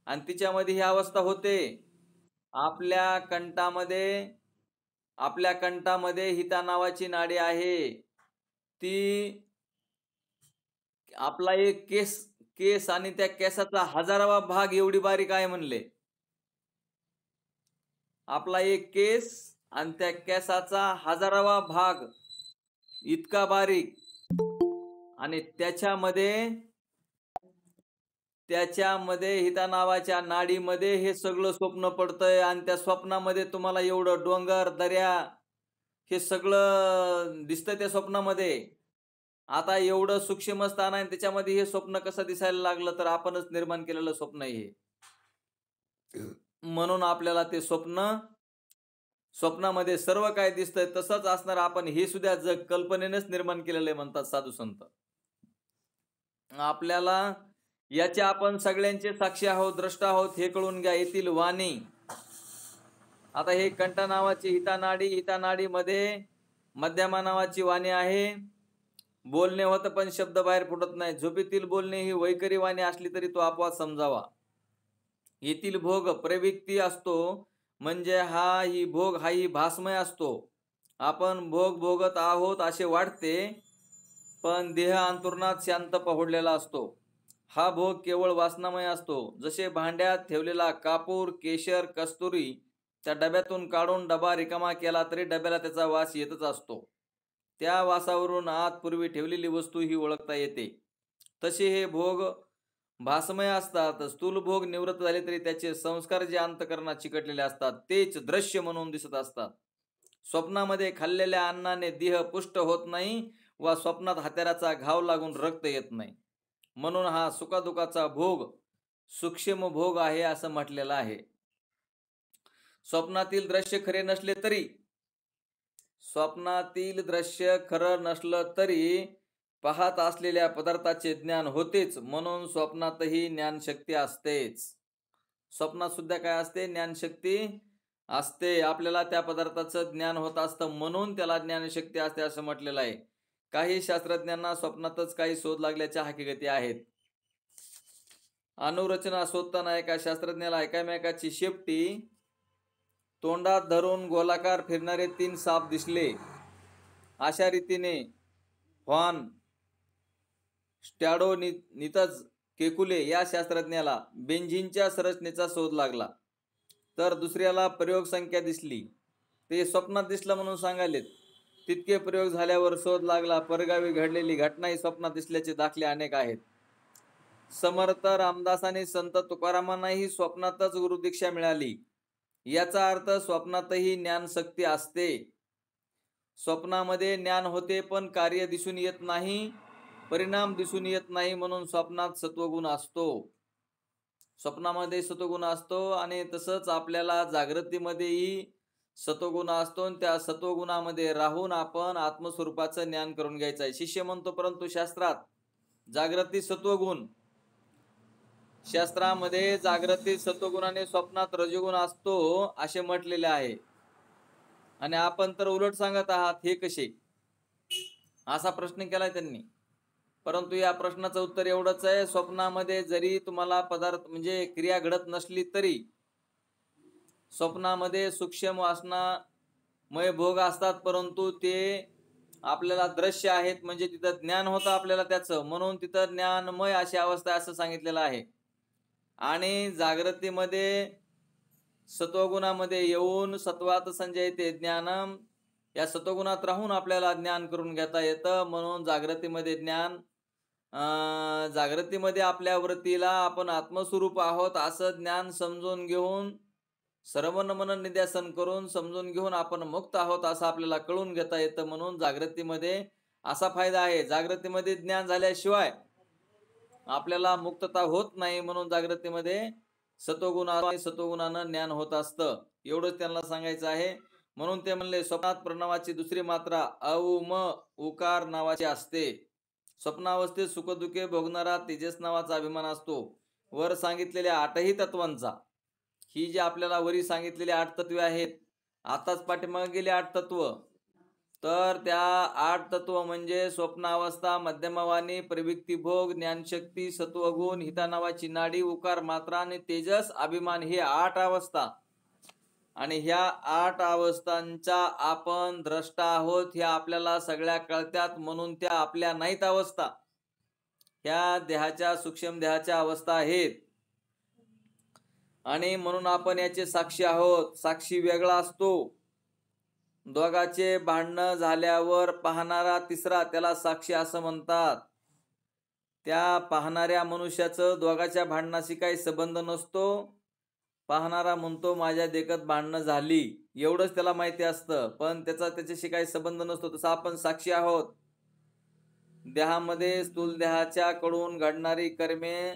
आणि तिच्यामध्ये ही अवस्था होते. आपल्या कंठामध्ये हिता नावाची नाडी आहे. ती आपला एक केस आणि त्या केसाचा 1000वा भाग एवढी बारीक आहे म्हणले. आपला एक केस आणि त्या केसाचा 1000वा भाग इतका बारीक. आणि त्याच्यामध्ये हिता नावाच्या नाडीमध्ये हे सगळं स्वप्न पडतंय. आणि त्या स्वप्नामध्ये तुम्हाला एवढं डोंगर दर्या हे सगळं दिसतंय त्या स्वप्नामध्ये. आता एवढं सूक्ष्म स्थान आहे त्याच्यामध्ये हे स्वप्न कसं दिसायला लागलं, तर आपणच निर्माण केलेलं स्वप्न हे. म्हणून आपल्याला ते स्वप्नामध्ये सर्व काय दिसतंय तसंच असणार. आपण हे सुद्धा जग कल्पनेनेच निर्माण केलेलं आहे म्हणतात साधू संत. आपल्याला याच्या आपण सगळ्यांचे साक्षी आहोत, द्रष्टा आहोत हे कळून घ्या. येथील वाणी, आता हे कंठ नावाची हिता नाडीमध्ये मध्यमा नावाची वाणी आहे. बोलणे होतं पण शब्द बाहेर फुटत नाही. झोपेतील बोलणे ही वैखरी वाणी असली तरी तो अपवाद समजावा. येथील भोग प्रवृत्ती असतो म्हणजे ही भासमय असतो. आपण भोग भोगत आहोत असे वाटते पण देह अंतुरणात शांत पहुडलेला असतो. हा भोग केवळ वासनामय असतो. जसे भांड्यात ठेवलेला कापूर, केशर, कस्तुरी त्या डब्यातून काढून डबा रिकामा केला तरी डब्याला त्याचा वास येतच असतो. त्या वासावरून आत पूर्वी ठेवलेली वस्तू ही ओळखता येते. तसे हे भोग भासमय असतात. स्थूल भोग निवृत्त झाले तरी त्याचे संस्कार जे अंतःकरणात चिकटलेले असतात तेच दृश्य म्हणून दिसत असतात. स्वप्नामध्ये खाल्लेल्या अन्नाने देह पुष्ट होत नाही व स्वप्नात हत्याराचा घाव लागून रक्त येत नाही. म्हणून हा सुखादुखाचा भोग सूक्ष्म भोग आहे असं म्हटलेलं आहे. स्वप्नातील दृश्य खरं नसलं तरी पाहत असलेल्या पदार्थाचे ज्ञान होतेच. म्हणून स्वप्नातही ज्ञानशक्ती असतेच. स्वप्नात सुद्धा काय असते? ज्ञानशक्ती असते. आपल्याला त्या पदार्थाचं ज्ञान होत असतं म्हणून त्याला ज्ञानशक्ती असते असं म्हटलेलं आहे. काही शास्त्रज्ञांना स्वप्नातच काही शोध लागल्याच्या हकीकती आहेत. अणुरचना शोधताना एका शास्त्रज्ञाला एकामेकाची शेपटी तोंडात धरून गोलाकार फिरणारे 3 साप दिसले. अशा रीतीने व्हॉन स्टॅडोनितज केकुले या शास्त्रज्ञाला बेंझिनच्या संरचनेचा शोध लागला. तर दुसऱ्याला प्रयोग संख्या दिसली. ते स्वप्नात दिसलं म्हणून सांगायलेत. तितके प्रयोग झाल्यावर शोध लागला. परगावी घडलेली घटनाही स्वप्नात दिसल्याचे दाखले अनेक आहेत. समर्थ रामदास आणि संत तुकारामांनाही स्वप्नातच गुरुदीक्षा मिळाली. याचा अर्थ स्वप्नातही ज्ञानशक्ती असते. स्वप्नामध्ये ज्ञान होते पण कार्य दिसून येत नाही, परिणाम दिसून येत नाही, म्हणून स्वप्नात सत्वगुण असतो. स्वप्नामध्ये सत्वगुण असतो आणि तसंच आपल्याला जागृतीमध्येही सत्वगुण असतो आणि त्या सत्वगुणामध्ये राहून आपण आत्मस्वरूपाचं ज्ञान करून घ्यायचं आहे. शिष्य म्हणतो परंतु शास्त्रात जागृती सत्वगुण, शास्त्रामध्ये जागृती सत्वगुणाने स्वप्नात रजोगुण असतो असे म्हटलेले आहे आणि आपण तर उलट सांगत आहात, हे कसे? असा प्रश्न केलाय त्यांनी. परंतु या प्रश्नाचं उत्तर एवढंच आहे, स्वप्नामध्ये जरी तुम्हाला पदार्थ म्हणजे क्रिया घडत नसली तरी स्वप्नामध्ये सूक्ष्म वासनामय भोग असतात, परंतु ते आपल्याला दृश्य आहेत, म्हणजे तिथं ज्ञान होतं आपल्याला त्याचं, म्हणून तिथं ज्ञानमय अशी अवस्था असं सांगितलेलं आहे. आणि जागृतीमध्ये सत्वगुणामध्ये येऊन सत्वात संजयते ज्ञानम, या सत्वगुणात राहून आपल्याला ज्ञान करून घेता येतं. म्हणून जागृतीमध्ये ज्ञान, जागृतीमध्ये आपल्या वृत्तीला आपण आत्मस्वरूप आहोत असं ज्ञान समजून घेऊन, श्रवण मनन निध्यासन करून समजून घेऊन आपण मुक्त आहोत असं आपल्याला कळून घेता येतं. म्हणून जागृतीमध्ये असा फायदा आहे, जागृतीमध्ये ज्ञान झाल्याशिवाय आपल्याला मुक्तता होत नाही. म्हणून जागृतीमध्ये सत्वगुणानं ज्ञान होत असतं, एवढंच त्यांना सांगायचं आहे. म्हणून ते म्हणले स्वप्नात प्रणवाची दुसरी मात्रा औम उकार नावाची असते. स्वप्नावस्थेत सुखदुःखे भोगणारा तेजस नावाचा अभिमान असतो. वर सांगितलेल्या 8ही तत्वांचा, ही जी आपल्याला वरी सांगितलेली 8 तत्वे आहेत, आताच पाठीमागे गेले 8 तत्व, तर त्या 8 तत्व म्हणजे स्वप्नावस्था, मध्यमवाणी, प्रवृत्ती भोग, ज्ञानशक्ती, सत्वगुण, हिता नावाची नाडी, उकार मात्रा आणि तेजस अभिमान, हे 8 अवस्था. आणि ह्या 8 अवस्थांचा आपण द्रष्टा आहोत, ह्या आपल्याला सगळ्या कळत्यात. म्हणून त्या आपल्या नाहीत अवस्था, ह्या देहाच्या, सूक्ष्म देहाच्या अवस्था आहेत. आणि म्हणून आपण याचे साक्षी आहोत. साक्षी वेगळा असतो. दोघांचे भांडणं झाल्यावर पाहणारा तिसरा, त्याला साक्षी असं म्हणतात. त्या पाहणाऱ्या मनुष्याचं दोघांच्या भांडणाशी काही संबंध नसतो. पाहणारा म्हणतो माझ्या देखत भांडणं झाली, एवढंच त्याला माहिती असतं, पण त्याच्याशी काही संबंध नसतो. तसं आपण साक्षी आहोत. देहामध्ये स्थूल देहाच्या कडून घडणारी कर्मे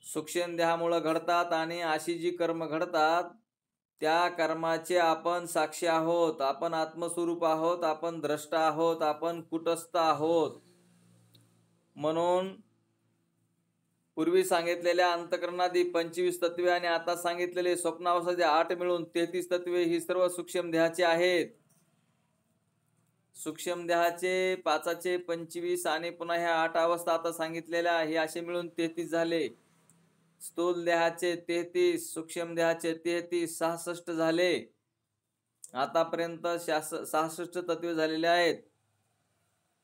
सूक्ष्म देहामुळे घडतात आणि अशी जी कर्म घडतात त्या कर्माचे आपण साक्षी आहोत. आपण आत्मस्वरूप आहोत, आपण द्रष्टा आहोत, आपण कुटस्थ आहोत. म्हणून पूर्वी सांगितलेल्या अंतःकरणादी 25 तत्वे आणि आता सांगितलेले स्वप्नावस्थेचे 8 मिळून 33 तत्वे ही सर्व सूक्ष्म देहाचे आहेत. सूक्ष्म देहाचे 5चे 25 आणि पुन्हा ह्या 8 अवस्था आता सांगितलेल्या, हे असे मिळून 33 झाले. स्थूल देहाचे 33, सूक्ष्म देहाचे 33, 66 झाले. आतापर्यंत 66 तत्वे झालेले आहेत.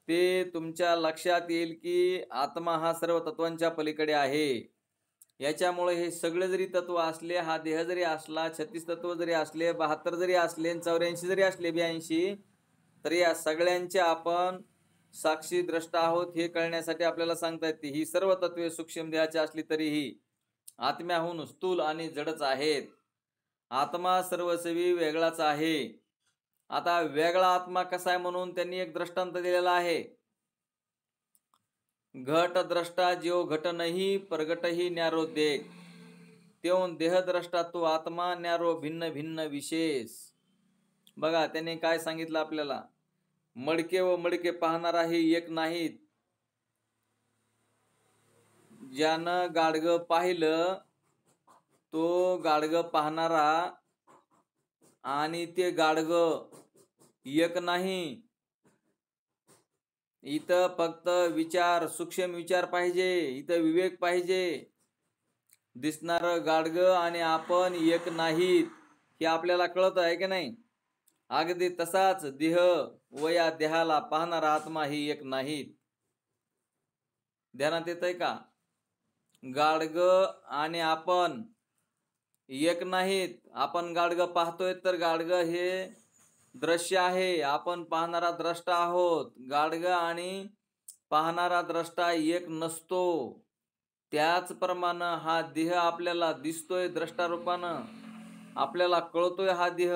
ते तुमच्या लक्षात येईल की आत्मा हा सर्व तत्वांच्या पलीकडे आहे. याच्यामुळे हे सगळे जरी तत्व असले, हा देह जरी असला, 36 तत्व जरी असले, 72 जरी असले, 84 जरी असले, 82, तरी या सगळ्यांचे आपण साक्षी द्रष्टा आहोत हे कळण्यासाठी आपल्याला सांगता येते. ही सर्व तत्वे सूक्ष्म देहाची असली तरीही आत्म्याहून स्थूल आणि जडच आहेत. आत्मा सर्वस्वी वेगळाच आहे. आता वेगळा आत्मा कसा आहे म्हणून त्यांनी एक दृष्टांत दिलेला आहे. घट द्रष्टा जो घट नाही, प्रगटही न्यारो देख, त्यों देह द्रष्टा तो आत्मा, न्यारो भिन्न भिन्न विशेष. बघा त्याने काय सांगितलं आपल्याला, मडके व मडके पाहणारा हे एक नाहीत. ज्यानं गाडगं पाहिलं तो गाडगं पाहणारा आणि ते गाडगं एक नाही. इथं फक्त विचार, सूक्ष्म विचार पाहिजे, इथं विवेक पाहिजे. दिसणारं गाडगं आणि आपण एक नाहीत हे आपल्याला कळत आहे की नाही. अगदी तसाच देह व या देहाला पाहणारा आत्मा ही एक नाहीत. ध्यानात येत आहे का? गाडगं आणि आपण एक नाहीत. आपण गाडगं पाहतोय तर गाडगं हे दृश्य आहे, आपण पाहणारा द्रष्टा आहोत. गाडगं आणि पाहणारा द्रष्टा एक नसतो. त्याचप्रमाणे हा देह आपल्याला दिसतोय द्रष्टा रूपानं, आपल्याला कळतोय हा देह,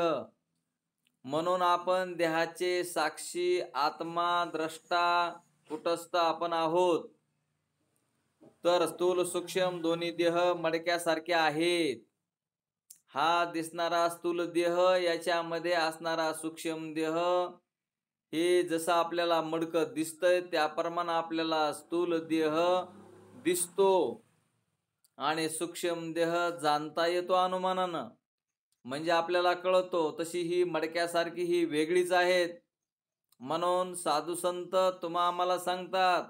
म्हणून आपण देहाचे साक्षी, आत्मा, द्रष्टा, कुटस्थ आपण आहोत. तर स्थूल सूक्ष्म दोन्ही देह मडक्यासारखे आहेत. हा दिसणारा स्थूल देह, याच्यामध्ये असणारा सूक्ष्म देह, हे जसं आपल्याला मडकं दिसतंय त्याप्रमाणे आपल्याला स्थूल देह दिसतो आणि सूक्ष्म देह जाणता येतो अनुमानानं. म्हणजे आपल्याला कळतो तशी ही मडक्यासारखी ही वेगळीच आहेत. म्हणून साधू संत आम्हाला सांगतात,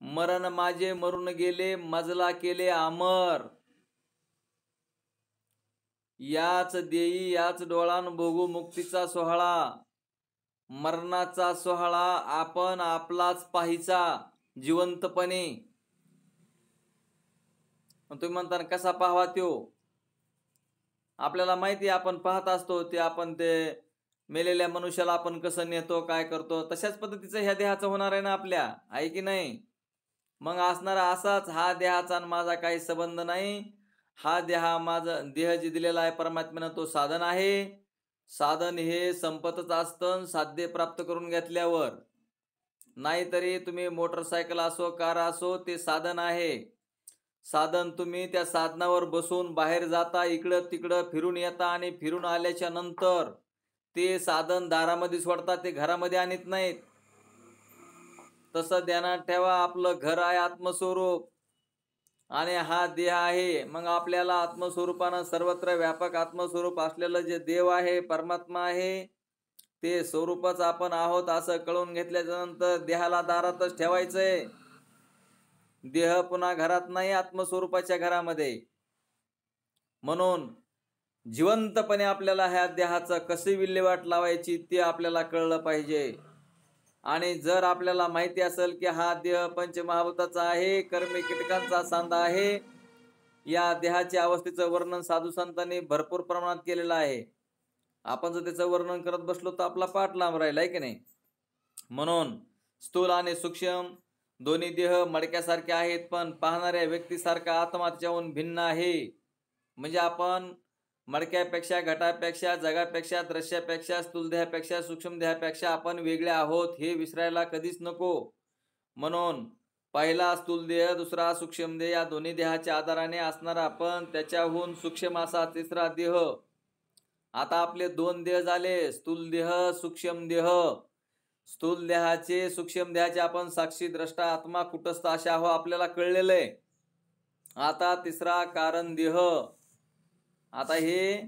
मरण माझे मरून गेले, मजला केले अमर. याच देई याच डोळान भोगू मुक्तीचा सोहळा. मरणाचा सोहळा आपण आपलाच पाहायचा जिवंतपणे. तुम्ही म्हणता कसा पाहावा त्यो? आपल्याला माहिती आपण पाहत असतो ते, आपण ते मेलेल्या मनुष्याला आपण कसं नेतो, काय करतो, तशाच पद्धतीचं ह्या देहाचं होणार आहे ना आपल्या, आहे की नाही? मग असणारा असाच हा देहाचा माझा काही संबंध नाही. हा देह जे दिलेला आहे परमात्म्यानं तो साधन आहे. साधन हे संपतच असतं साध्य प्राप्त करून घेतल्यावर. नाहीतरी तुम्ही मोटरसायकल असो, कार असो, ते साधन आहे. साधन तुम्ही त्या साधनावर बसून बाहेर जाता, इकडं तिकडं फिरून येता आणि फिरून आल्याच्या नंतर ते साधन दारामध्ये सोडता, ते घरामध्ये आणत नाहीत. तसं ध्यानात ठेवा, आपलं घर आहे आत्मस्वरूप आणि हा देह आहे. मग आपल्याला आत्मस्वरूपानं सर्वत्र व्यापक आत्मस्वरूप असलेलं जे देव आहे, परमात्मा आहे, ते स्वरूपच आपण आहोत असं कळून घेतल्याच्या नंतर देहाला दारातच ठेवायचंय. देह पुन्हा घरात नाही, आत्मस्वरूपाच्या घरामध्ये. म्हणून जिवंतपणे आपल्याला ह्या देहाचं कशी विल्हेवाट लावायची ते आपल्याला कळलं पाहिजे. आणि जर आपल्याला माहिती असेल की हा देह पंचमहाभूताचा आहे, कर्मी कीटकांचा सांधा आहे, या देहाच्या अवस्थेचं वर्णन साधू संतांनी भरपूर प्रमाणात केलेलं आहे. आपण जर त्याचं वर्णन करत बसलो तर आपला पाठ लांब राहिला, आहे की नाही? म्हणून स्थूल आणि सूक्ष्म दोन्ही देह मडक्यासारखे आहेत, पण पाहणाऱ्या व्यक्तीसारखा आत्मा त्याच्याहून भिन्न आहे. म्हणजे आपण मडक्यापेक्षा, घटापेक्षा, जगापेक्षा, दृश्यापेक्षा, स्थूल देहापेक्षा, सूक्ष्म देहापेक्षा आपण वेगळे आहोत हे विसरायला कधीच नको. म्हणून पहिला स्थूल देह, दुसरा सूक्ष्म देह, या दोन्ही देहाच्या आधाराने असणारा आपण त्याच्याहून सूक्ष्म असा तिसरा देह. आता आपले दोन देह झाले, स्थूल देह, सूक्ष्म देह. स्थूल देहाचे, सूक्ष्म देहाचे आपण साक्षी, द्रष्टा, आत्मा, कुटस्थ असे आहो, आपल्याला कळलेलं आहे. आता तिसरा कारण देह. आता हे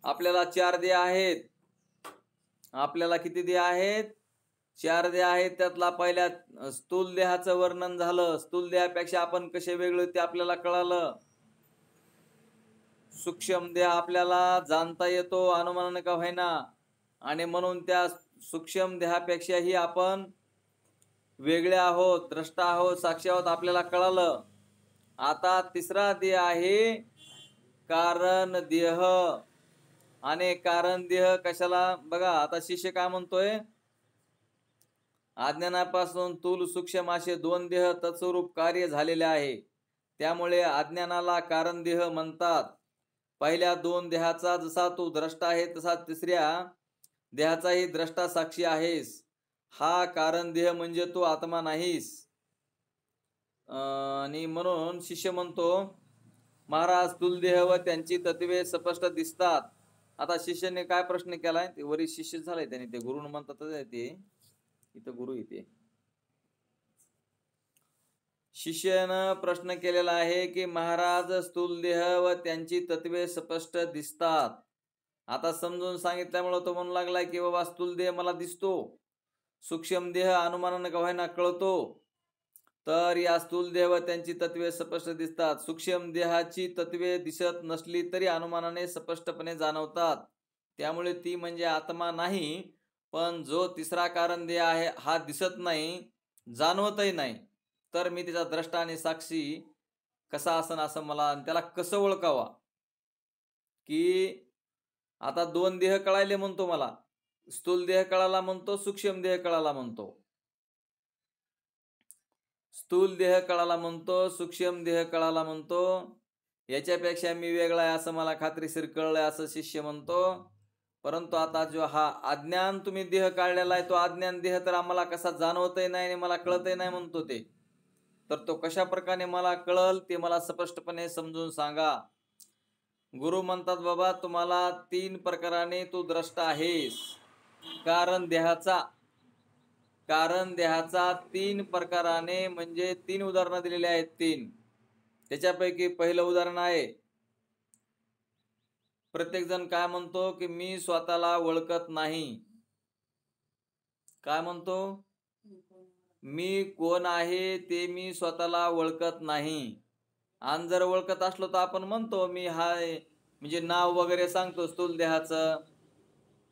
आपल्याला 4 देह आहेत. आपल्याला किती देह आहेत? 4 देह आहेत. त्यातला पहिल्या स्थूल देहाचं वर्णन झालं. स्थूल देहापेक्षा आपण कसे वेगळे ते आपल्याला कळालं. सूक्ष्म देह आपल्याला जाणता येतो अनुमानाने का होईना, आणि म्हणून त्या सूक्ष्म देहापेक्षाही आपण वेगळे आहोत, द्रष्टा आहोत, साक्षी आहोत, आपल्याला कळालं. आता तिसरा देह आहे कारण देह. आणि कारण देह कशाला? बघा आता शिष्य काय म्हणतोय, अज्ञानापासून स्थूल सूक्ष्म असे 2 देह तत्स्वरूप कार्य झालेले आहे, त्यामुळे अज्ञानाला कारण देह म्हणतात. पहिल्या 2 देहाचा जसा तू द्रष्टा आहे तसा तिसऱ्या देहाचाही द्रष्टा साक्षी आहेस. हा कारण देह म्हणजे तू आत्मा नाहीस. आणि म्हणून शिष्य म्हणतो, महाराज स्थूल देह व त्यांची तत्वे स्पष्ट दिसतात. आता शिष्याने काय प्रश्न केलाय, ते वरी शिष्य झालाय त्याने, ते गुरु म्हणतात ते, इथं गुरु इथे. शिष्यानं प्रश्न केलेला आहे की महाराज स्थूल देह व त्यांची तत्वे स्पष्ट दिसतात. आता समजून सांगितल्यामुळे तो म्हणू लागलाय की बाबा स्थूल देह मला दिसतो, सूक्ष्म देह अनुमानानं का होईना कळतो. तर या स्थूल देह व त्यांची तत्वे स्पष्ट दिसतात. सूक्ष्म देहाची तत्वे दिसत नसली तरी अनुमानाने स्पष्टपणे जाणवतात. त्यामुळे ती म्हणजे आत्मा नाही, पण जो तिसरा कारण देह आहे हा दिसत नाही, जाणवतही नाही. तर मी तिचा द्रष्टा आणि साक्षी कसा असन असं मला, त्याला कसं ओळखावा? की आता 2 देह कळायले म्हणतो मला, स्थूल देह कळाला म्हणतो, सूक्ष्म देह कळाला म्हणतो. स्थूल देह कळाला म्हणतो, सूक्ष्म देह कळाला म्हणतो. याच्यापेक्षा मी वेगळा आहे असं मला खात्रीशीर कळलंय असं शिष्य म्हणतो. परंतु आता जो हा अज्ञान तुम्ही देह काढलेला आहे, तो अज्ञान देह तर आम्हाला कसा जाणवतही नाही आणि मला कळतही नाही म्हणतो ते. तर तो कशा प्रकारे मला कळल ते मला स्पष्टपणे समजून सांगा. गुरु म्हणतात, बाबा तुम्हाला 3 प्रकाराने तू द्रष्टा आहेस. कारण देहाचा 3 प्रकाराने, म्हणजे 3 उदाहरणं दिलेली आहेत. 3 त्याच्यापैकी पहिलं उदाहरण आहे, प्रत्येक जण काय म्हणतो की मी स्वतःला ओळखत नाही. काय म्हणतो? मी कोण आहे ते मी स्वतःला ओळखत नाही. आणि जर ओळखत असलो तर आपण म्हणतो मी हाय, म्हणजे नाव वगैरे सांगतो, स्थूल देहाचं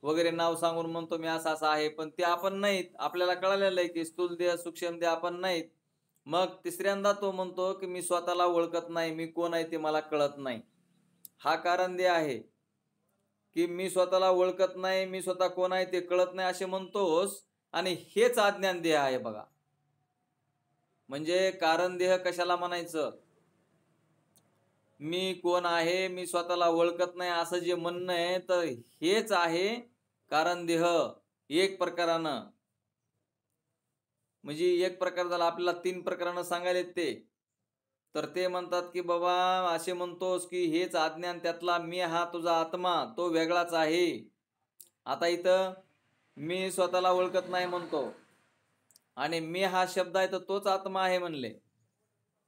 वगैरे नाव सांगून म्हणतो मी असं असं आहे. पण ते आपण नाहीत. आपल्याला कळालेलं आहे की स्थूल देह सूक्ष्म देह आपण नाहीत. मग तिसऱ्यांदा तो म्हणतो की मी स्वतःला ओळखत नाही, मी कोण आहे ते मला कळत नाही. हा कारण देह आहे की मी स्वतःला ओळखत नाही, मी स्वतः कोण आहे ते कळत नाही असे म्हणतोस. आणि हेच अज्ञान देह आहे बघा. म्हणजे कारण देह कशाला म्हणायचं? मी कोण आहे, मी स्वतःला ओळखत नाही असं जे म्हणणं आहे, तर हेच आहे कारण देह एक प्रकारानं. म्हणजे एक प्रकार झाला. आपल्याला 3 प्रकारानं सांगायला ते. तर ते म्हणतात की बाबा असे म्हणतोस की हेच अज्ञान, त्यातला मी हा तुझा आत्मा तो वेगळाच आहे. आता इथं मी स्वतःला ओळखत नाही म्हणतो आणि मी हा शब्द आहे तर तोच आत्मा आहे म्हणले.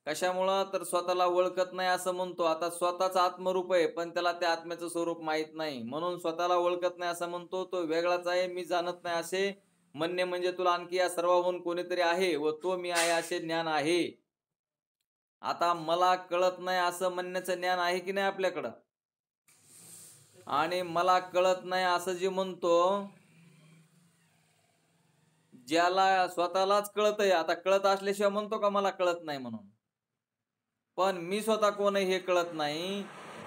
कशामुळं? तर स्वतःला ओळखत नाही असं म्हणतो. आता स्वतःच आत्मरूप आहे पण त्याला त्या आत्म्याचं स्वरूप माहित नाही, म्हणून स्वतःला ओळखत नाही असं म्हणतो. तो वेगळाच आहे, मी जाणत नाही असे म्हणणे म्हणजे तुला आणखी या सर्वाहून कोणीतरी आहे व तो मी आहे असे ज्ञान आहे. आता मला कळत नाही असं म्हणण्याचं ज्ञान आहे की नाही आपल्याकडं? आणि मला कळत नाही असं जे म्हणतो, ज्याला स्वतःलाच कळत आहे, आता कळत असल्याशिवाय म्हणतो का मला कळत नाही म्हणून? पण मी स्वतः कोण आहे हे कळत नाही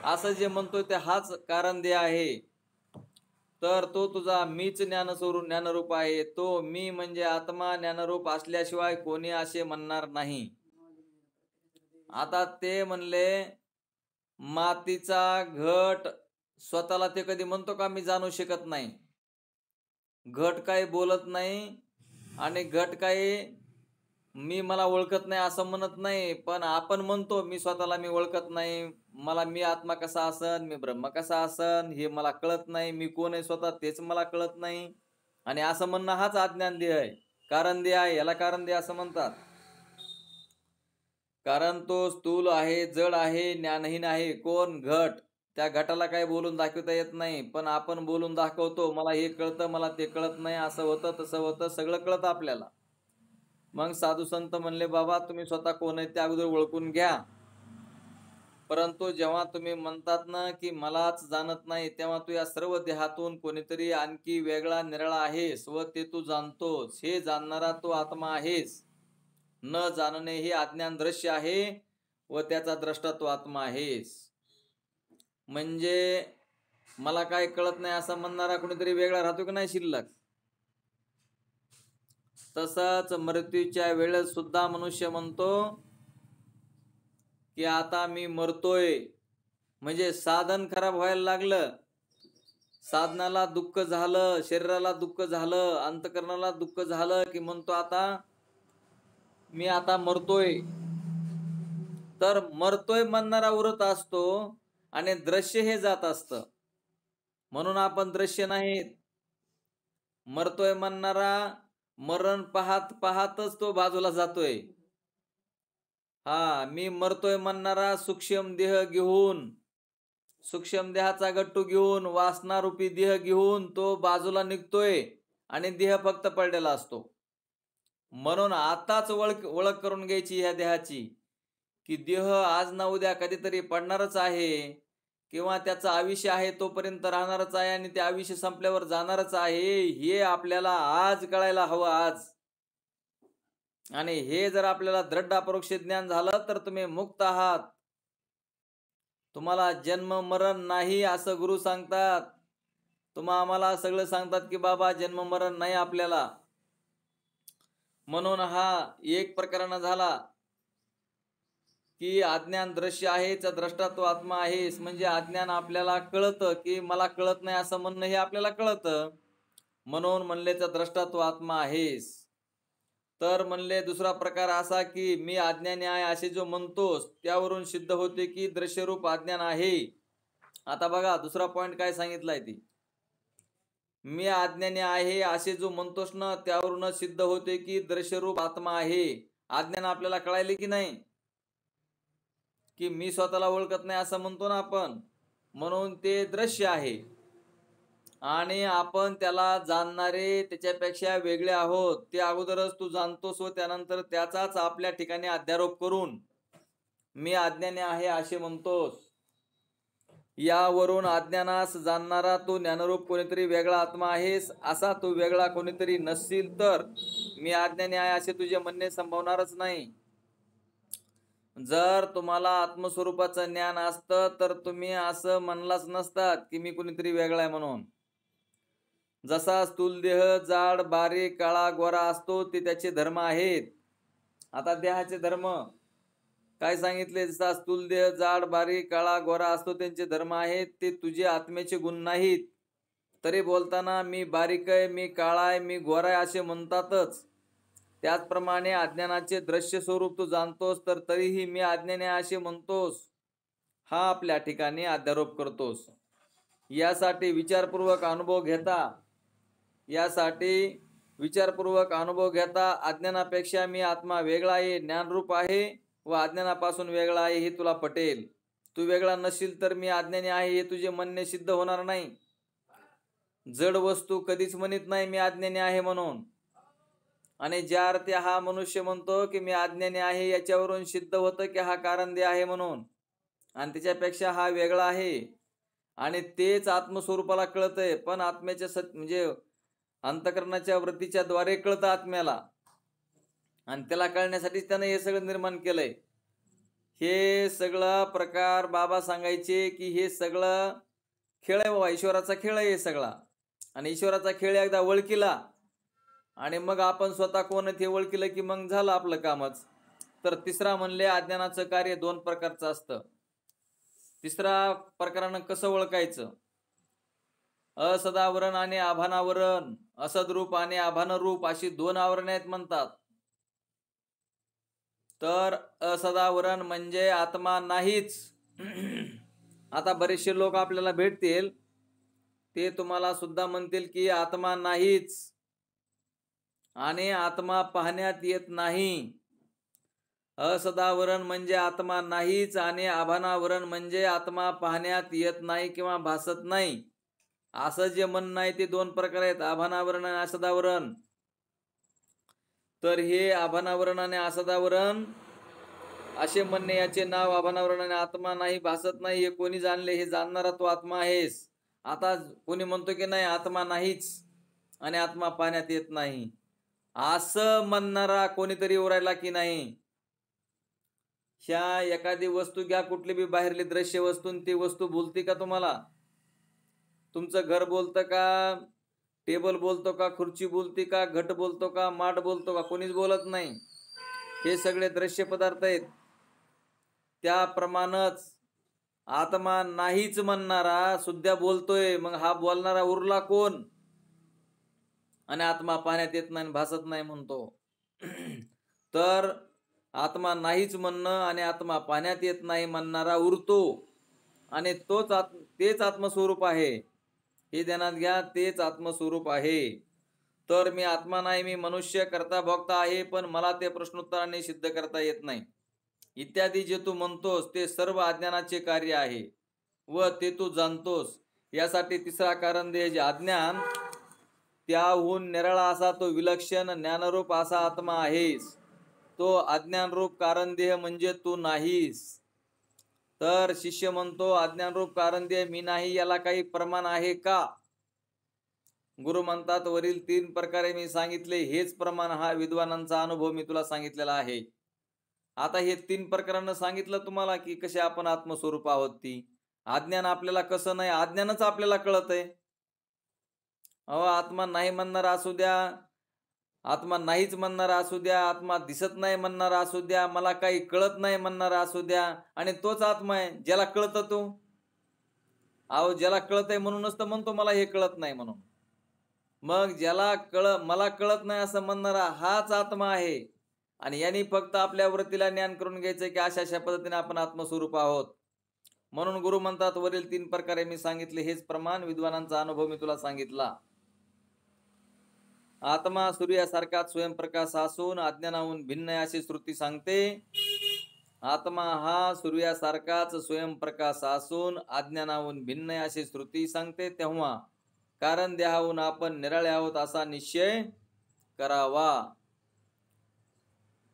असं जे म्हणतोय ते हाच कारण देह आहे. तर तो तुझा मीच ज्ञानरूप आहे. तो मी म्हणजे आत्मा ज्ञानरूप असल्याशिवाय कोणी असे म्हणणार नाही. आता ते म्हणले मातीचा घट स्वतःला ते कधी म्हणतो का मी जाणू शकत नाही? घट काही बोलत नाही आणि घट काही मला ओळखत नाही असं म्हणत नाही. पण आपण म्हणतो मी स्वतःला ओळखत नाही, मला मी आत्मा कसा असन, मी ब्रह्म कसा असन हे मला कळत नाही, मी कोण आहे स्वतः तेच मला कळत नाही. आणि असं म्हणणं हाच अज्ञान देह आहे, कारण देह आहे. याला कारण देह असं म्हणतात. कारण तो स्थूल आहे, जड आहे, ज्ञानहीन आहे. कोण? घट. त्या घटाला काही बोलून दाखवता येत नाही, पण आपण बोलून दाखवतो. मला हे कळतं, मला ते कळत नाही, असं होतं तसं होतं, सगळं कळतं आपल्याला. मग साधू संत म्हणले बाबा तुम्ही स्वतः कोण आहे ते अगोदर ओळखून घ्या. परंतु जेव्हा तुम्ही म्हणतात ना की मलाच जाणत नाही, तेव्हा तू या सर्व देहातून कोणीतरी आणखी वेगळा निराळा आहेस व ते तू जाणतोस. हे जाणणारा तू आत्मा आहेस. न जाणणे हे अज्ञान दृश्य आहे व त्याचा द्रष्टा तू आत्मा आहेस. म्हणजे मला काय कळत नाही असं म्हणणारा कोणीतरी वेगळा राहतो की नाही शिल्लक? तसंच मृत्यूच्या वेळेस सुद्धा मनुष्य म्हणतो की आता मी मरतोय. म्हणजे साधन खराब व्हायला लागलं, साधनाला दुःख झालं, शरीराला दुःख झालं, अंतकरणाला दुःख झालं की म्हणतो आता मी आता मरतोय. तर मरतोय म्हणणारा उरत असतो आणि दृश्य हे जात असतं, म्हणून आपण दृश्य नाहीत. मरतोय म्हणणारा मरण पाहत पाहतच तो बाजूला जातोय. मी मरतोय म्हणणारा सूक्ष्म देह घेऊन, सूक्ष्म देहाचा गट्टू घेऊन, वासनारूपी देह घेऊन तो बाजूला निघतोय आणि देह फक्त पडलेला असतो. म्हणून आताच ओळख करून घ्यायची ह्या देहाची की देह आज ना उद्या कधीतरी पडणारच आहे, किंवा त्याचं आयुष्य आहे तोपर्यंत राहणारच आहे आणि ते आयुष्य संपल्यावर जाणारच आहे. हे आपल्याला आज कळायला हवं आज. आणि हे जर आपल्याला दृढ अपरोक्ष ज्ञान झालं तर तुम्ही मुक्त आहात. तुम्हाला जन्म मरण नाही असं गुरु सांगतात. आम्हाला सगळं सांगतात की बाबा जन्म मरण नाही आपल्याला. म्हणून हा एक प्रकरण झाला. की अज्ञान दृश्य आहेच, द्रष्टा तो आत्मा आहेस. म्हणजे अज्ञान आपल्याला कळतं की मला कळत नाही असं म्हणणं हे आपल्याला कळतं, म्हणून म्हणलेचा द्रष्टा तो आत्मा आहेस. तर म्हणले दुसरा प्रकार असा की मी अज्ञानी आहे असे जो म्हणतोस त्यावरून सिद्ध होते की दृश्यरूप अज्ञान आहे. आता बघा दुसरा पॉइंट काय सांगितलाय ती, मी अज्ञानी आहे असे जो म्हणतोस ना त्यावरून सिद्ध होते की दृश्यरूप आत्मा आहे. अज्ञान आपल्याला कळायले की नाही, की मी स्वतःला ओळखत नाही असं म्हणतो ना आपण, म्हणून ते दृश्य आहे आणि आपण त्याला जाणणारे त्याच्यापेक्षा वेगळे आहोत. ते अगोदरच तू जाणतोस व त्यानंतर त्याचाच आपल्या ठिकाणी अध्यारोप करून मी अज्ञानी आहे असे म्हणतोस. यावरून अज्ञानास जाणणारा तो ज्ञानरूप कोणीतरी वेगळा आत्मा आहेस असा तू वेगळा कोणीतरी नसशील तर मी अज्ञानी आहे असे तुझे म्हणणे संभवणारच नाही. जर तुम्हाला आत्मस्वरूपाचं ज्ञान असतं तर तुम्ही असं म्हणलाच नसतात की मी कोणीतरी वेगळा आहे म्हणून. जसा स्थूल देह जाड बारीक काळा गोरा असतो ते त्याचे धर्म आहेत. आता देहाचे धर्म काय सांगितले, जसा स्थूल देह जाड बारीक काळा गोरा असतो त्यांचे धर्म आहेत, ते तुझे आत्म्याचे गुण नाहीत. तरी बोलताना मी बारीक आहे, मी काळा आहे, मी गोरा आहे असे म्हणतातच. त्याचप्रमाणे अज्ञानाचे दृश्य स्वरूप तू जाणतोस तर तरीही मी अज्ञानी असे म्हणतोस हा आपल्या ठिकाणी अध्यारोप करतोस. यासाठी विचारपूर्वक अनुभव घेता अज्ञानापेक्षा मी आत्मा वेगळा आहे, ज्ञानरूप आहे व अज्ञानापासून वेगळा आहे हे तुला पटेल. तू वेगळा नसशील तर मी अज्ञानी आहे हे तुझे म्हणणे सिद्ध होणार नाही. जड वस्तू कधीच म्हणत नाही मी अज्ञानी आहे म्हणून. आणि ज्या अर्थी हा मनुष्य म्हणतो की मी अज्ञानी आहे याच्यावरून सिद्ध होतं की हा कारणदेह आहे म्हणून आणि त्याच्यापेक्षा हा वेगळा आहे आणि तेच आत्मस्वरूपाला कळतंय. पण आत्म्याच्या म्हणजे अंतकरणाच्या वृत्तीच्या द्वारे कळतं आत्म्याला आणि त्याला कळण्यासाठी त्यानं हे सगळं निर्माण केलंय. हे सगळं प्रकार बाबा सांगायचे की हे सगळं खेळ आहे बाबा, ईश्वराचा खेळ आहे हे सगळा. आणि ईश्वराचा खेळ एकदा ओळखीला आणि मग आपण स्वतः कोण ते ओळखीलं की मग झालं आपलं कामच. तर तिसरा म्हणले अज्ञानाचं कार्य दोन प्रकारचं असतं. तिसरा प्रकारानं कसं ओळखायचं, असदावरण आणि आभानावरण. असदरूप आणि आभानरूप अशी दोन आवरण आहेत म्हणतात. तर असदावरण म्हणजे आत्मा नाहीच. आता बरेचसे लोक आपल्याला भेटतील ते तुम्हाला सुद्धा म्हणतील की आत्मा नाहीच आणि आत्मा पाहण्यात येत नाही. असदावरण म्हणजे आत्मा नाहीच आणि आभानावरण म्हणजे आत्मा पाहण्यात येत नाही किंवा भासत नाही असं जे म्हणणं आहे ते दोन प्रकार आहेत, आभानावरण आणि असदावरण. तर हे आभानावरण आणि असदावरण असे म्हणणे, याचे नाव आभानावरण आणि आत्मा नाही भासत नाही हे कोणी जाणले, हे जाणणारा तो आत्मा आहेस. आता कोणी म्हणतो की नाही आत्मा नाहीच आणि आत्मा पाहण्यात येत नाही असं म्हणणारा कोणीतरी उरायला की नाही. ह्या एखादी वस्तू घ्या, कुठली बी बाहेरली दृश्य वस्तू, ती वस्तू बोलते का तुम्हाला? तुमचं घर बोलतं का, टेबल बोलतो का, खुर्ची बोलते का, घट बोलतो का, माठ बोलतो का? कोणीच बोलत नाही. हे सगळे दृश्य पदार्थ आहेत. त्याप्रमाणेच आत्मा नाहीच म्हणणारा सुद्धा बोलतोय. मग हा बोलणारा उरला कोण? आणि आत्मा पाहण्यात येत नाही भासत नाही म्हणतो. तर आत्मा नाहीच म्हणणं आणि आत्मा पाहण्यात येत नाही म्हणणारा उरतो आणि तेच आत्मस्वरूप आहे. हे ध्यानात घ्या, तेच आत्मस्वरूप आहे. तर मी आत्मा नाही, मी मनुष्य करता भोगता आहे, पण मला ते प्रश्नोत्तराने सिद्ध करता येत नाही इत्यादी जे तू म्हणतोस ते सर्व अज्ञानाचे कार्य आहे व ते तू जाणतोस. यासाठी तिसरा कारण दे, जे अज्ञान त्याहून निराळा असा तो विलक्षण ज्ञानरूप असा आत्मा आहेस. तो अज्ञानरूप कारण देह म्हणजे तू नाहीस. तर शिष्य म्हणतो अज्ञानरूप कारण देह मी नाही, याला काही प्रमाण आहे का? गुरु म्हणतात वरील 3 प्रकारे मी सांगितले हेच प्रमाण, हा विद्वानांचा अनुभव मी तुला सांगितलेला आहे. आता हे 3 प्रकारानं सांगितलं तुम्हाला की कसे आपण आत्मस्वरूप आहोत. ती अज्ञान आपल्याला कसं नाही, अज्ञानच आपल्याला कळत आहे. आत्मा नाही म्हणणारा असू द्या, आत्मा नाहीच म्हणणारा असू द्या, आत्मा दिसत नाही म्हणणारा असू द्या, मला काही कळत नाही म्हणणारा असू द्या, आणि तोच आत्मा आहे ज्याला कळतं तो. अहो ज्याला कळतंय म्हणूनच तर म्हणतो मला हे कळत नाही म्हणून. मग ज्याला मला कळत नाही असं म्हणणारा हाच आत्मा आहे. आणि यांनी फक्त आपल्या वृत्तीला ज्ञान करून घ्यायचं की अशा अशा पद्धतीने आपण आत्मस्वरूप आहोत. म्हणून गुरु म्हणतात वरील 3 प्रकारे मी सांगितले हेच प्रमाण, विद्वानांचा अनुभव मी तुला सांगितला. आत्मा सूर्यासारखाच स्वयंप्रकाश असून अज्ञानाहून भिन्न आहे अशी श्रुती सांगते. आत्मा हा सूर्यासारखाच स्वयंप्रकाश असून अज्ञानाहून भिन्न आहे अशी श्रुती सांगते. तेव्हा कारण देहाहून आपण निराळे आहोत असा निश्चय करावा.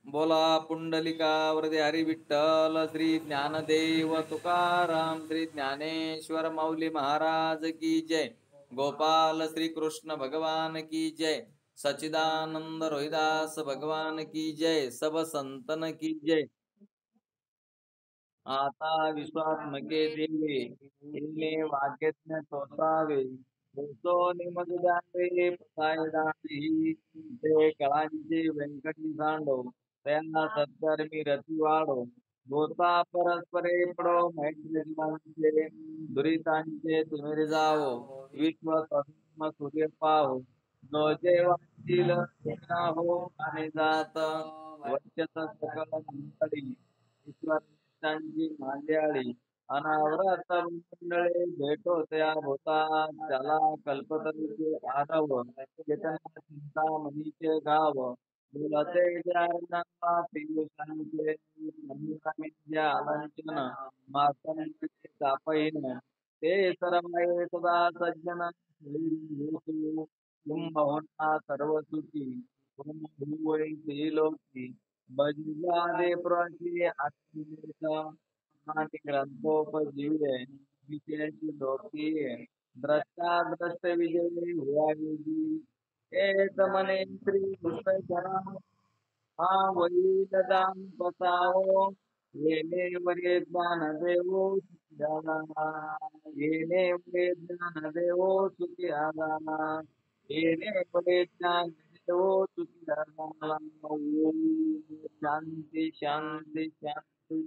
बोला पुंडलिका वरदे हरी विठ्ठल श्री ज्ञानदेव तुकाराम श्री ज्ञानेश्वर माऊली महाराज की जय. गोपाल श्री कृष्ण भगवान की जय. सच्चिदानंद रोहिदास भगवान की जय. सब संतन की जय. आता विश्वात्मके देवे इल्ले वाक्यज्ञ तोसावे तो निमग द्यावे पसायदाही ते कळांचे व्यंकटी सांडो त्यांना सत्कर्मी रती वाढो गोता परस्परे पडो मैत्रिकांचे दुरितांचे तुम्ही जावो विश्व स्वधर्म सूर्य पाहो जो जेवातील हो आणि जात वच्चत सकल मंडळी ईश्वर मांड्याळी अनावरत मंडळे भेटो त्या होता त्याला कल्पतरूचे आडव चेतना चिंतामणीचे गाव बोलते ज्या पियुषांचे ज्या अलंचन मातंचे तापहीन ते सर्वाये सदा सज्जन कुंभहोना सर्व सुखी कुंभ लोकी बजिवादे प्रति आत्मनिर्भर ग्रंथोपजीवे विशेष लोकी द्रष्टा द्रष्ट विजय हुआ विजी एक मने श्री कृष्ण हा वैददान बसावो येणे वरे ज्ञान देवो येणे वरे ज्ञान देवो सुखी आला येणे वरे ज्ञान देवो सुखी आला. शांती शांती शांती.